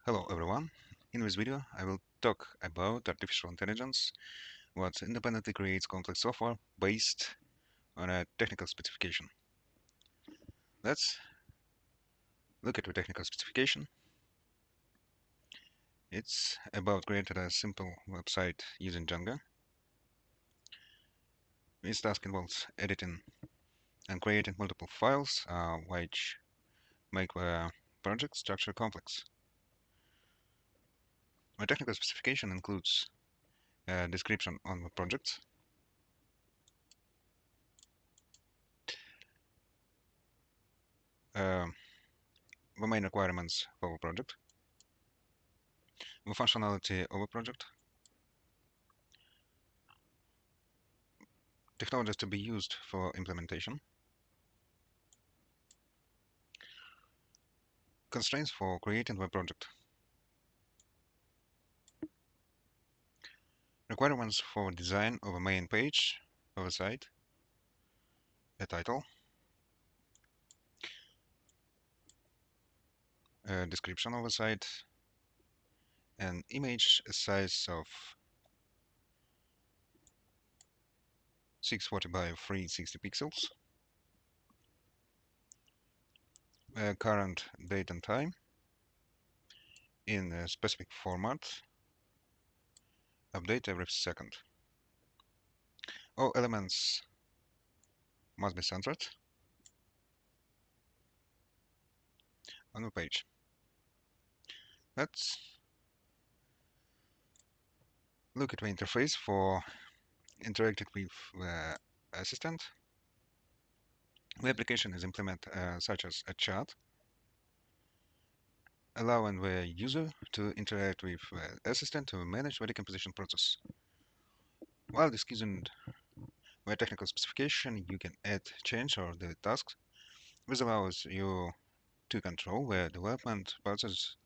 Hello everyone. In this video, I will talk about artificial intelligence, what independently creates complex software based on a technical specification. Let's look at the technical specification. It's about creating a simple website using Django. This task involves editing and creating multiple files, which make the project structure complex. The technical specification includes a description on the project, uh, the main requirements for the project, the functionality of a project, technologies to be used for implementation, constraints for creating the project, requirements for design of a main page of a site, a title, a description of a site, an image size of 640 by 360 pixels, current date and time in a specific format, update every second. All elements must be centered on the page. Let's look at the interface for interacting with the assistant. The application is implemented such as a chat, allowing the user to interact with the assistant to manage the decomposition process. While discussing the technical specification, you can add, change, or delete tasks. This allows you to control the development process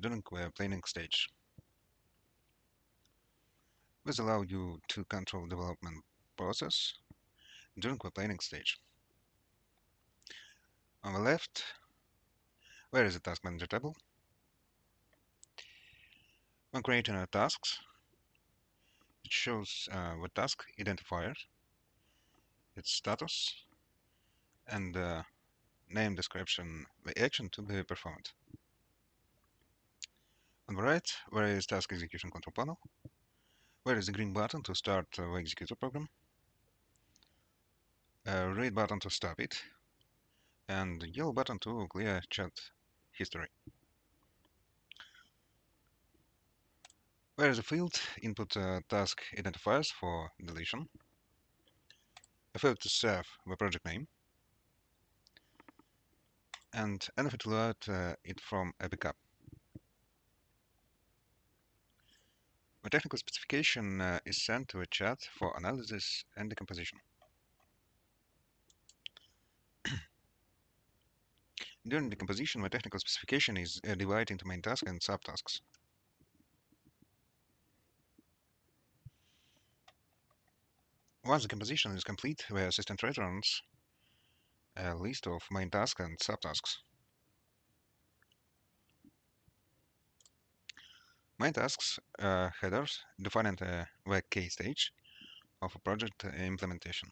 during the planning stage. This allows you to control development process during the planning stage. On the left, there is a task manager table. When creating a tasks, it shows the task identifier, its status, and name description, the action to be performed. On the right, there is task execution control panel. There is a green button to start the executor program, a red button to stop it, and a yellow button to clear chat history. There is a field input task identifiers for deletion, a field to save the project name, and anything to load it from a backup. The technical specification is sent to a chat for analysis and decomposition. During decomposition, the technical specification is divided into main task and subtasks. Once the composition is complete, the assistant returns a list of main tasks and subtasks. Main tasks headers define the key stage of a project implementation.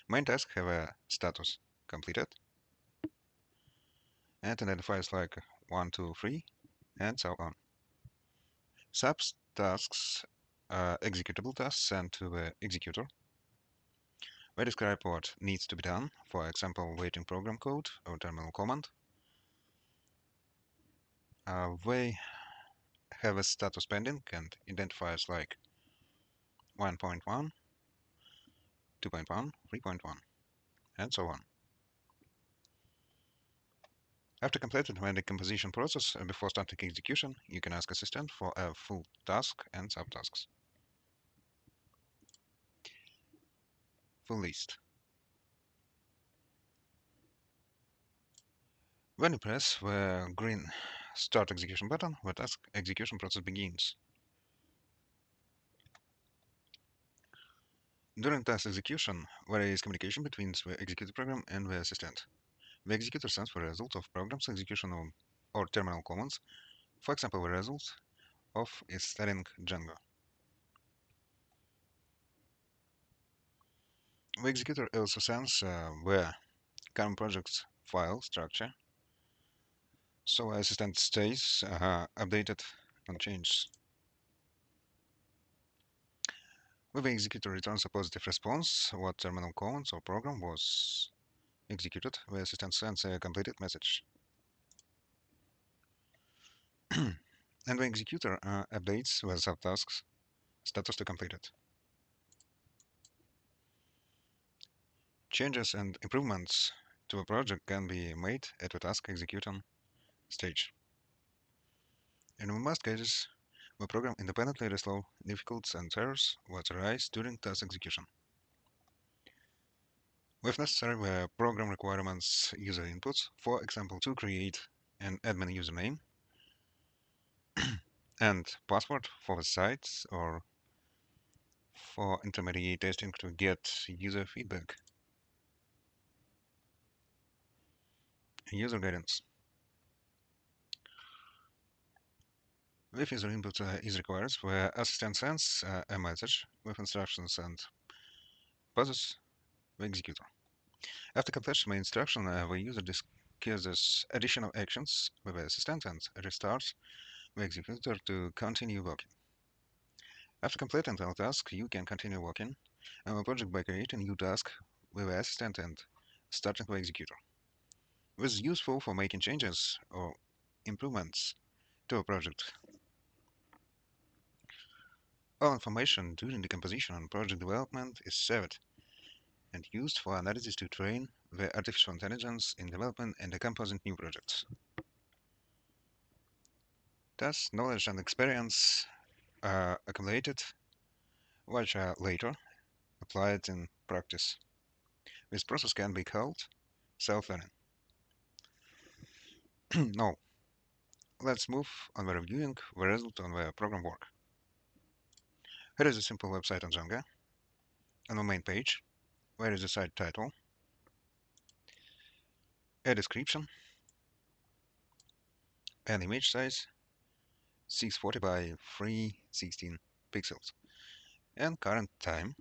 Main tasks have a status completed and identifiers like 1, 2, 3, and so on. Subtasks are executable tasks sent to the executor. They describe what needs to be done, for example, waiting program code or terminal command. They have a status pending and identifiers like 1.1, 2.1, 3.1, and so on. After completing the decomposition process and before starting execution, you can ask Assistant for a full task and subtasks. Full list. When you press the green Start Execution button, the task execution process begins. During task execution, there is communication between the executed program and the assistant. The executor sends the result of program's execution or terminal commands. For example, the result of is studying Django. The executor also sends the current project's file structure, so assistant stays updated and changes. When the executor returns a positive response, what terminal commands or program was executed, the assistant sends a completed message. And the executor updates the subtask's status to completed. Changes and improvements to a project can be made at the task execution stage. In most cases, the program independently resolves difficulties and errors that arise during task execution. If necessary, the program requirements user inputs, for example, to create an admin username and password for the site or for intermediate testing to get user feedback. User guidance. If user input is required, the assistant sends a message with instructions and pauses the executor. After completion of the instruction, the user discusses additional actions with the assistant and restarts the executor to continue working. After completing the task, you can continue working on a project by creating a new task with the assistant and starting the executor. This is useful for making changes or improvements to a project. All information during the composition and project development is saved and used for analysis to train the artificial intelligence in development and composing new projects. Thus, knowledge and experience are accumulated, which are later applied in practice. This process can be called self-learning. Now, let's move on the reviewing the result on the program work. Here is a simple website on Django. On the main page, where is the site title, a description, an image size 640 by 316 pixels, and current time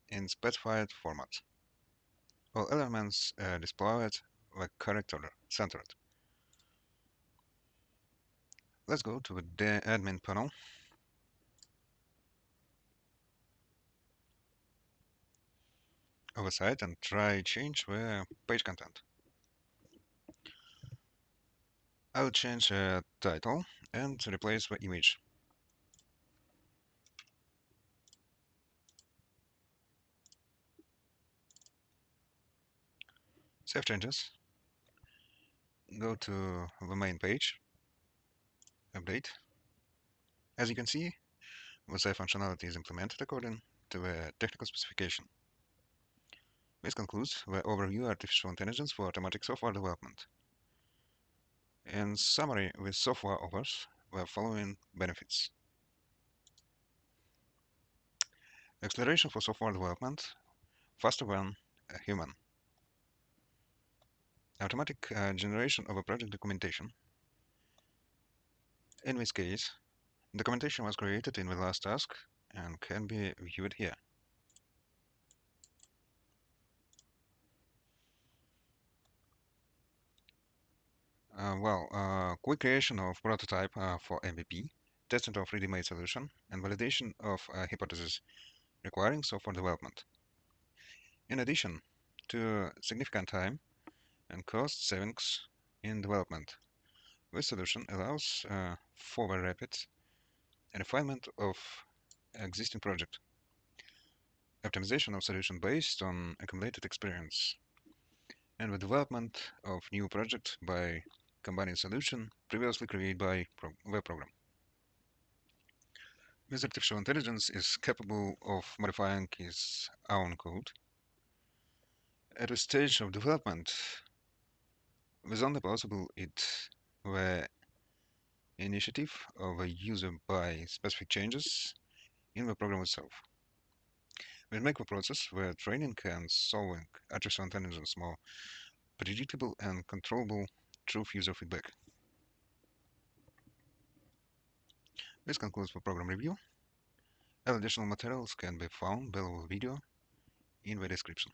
in specified format. All elements are displayed the correct order, centered. Let's go to the admin panel of the site and try change the page content. I will change the title and replace the image. Save changes. Go to the main page. Update. As you can see, the save functionality is implemented according to the technical specification. This concludes the overview of artificial intelligence for automatic software development. In summary, this software offers the following benefits. Acceleration for software development, faster than a human. Automatic generation of a project documentation. In this case, documentation was created in the last task and can be viewed here. Quick creation of prototype for MVP, testing of ready-made solution, and validation of hypothesis requiring software development. In addition to significant time and cost savings in development, this solution allows for the rapid refinement of existing project, optimization of solution based on accumulated experience, and the development of new project by combining solution previously created by the program. This artificial intelligence is capable of modifying its own code at a stage of development with only possible the initiative of a user by specific changes in the program itself. We make the process where training and solving artificial intelligence more predictable and controllable through user feedback. This concludes the program review. All additional materials can be found below the video in the description.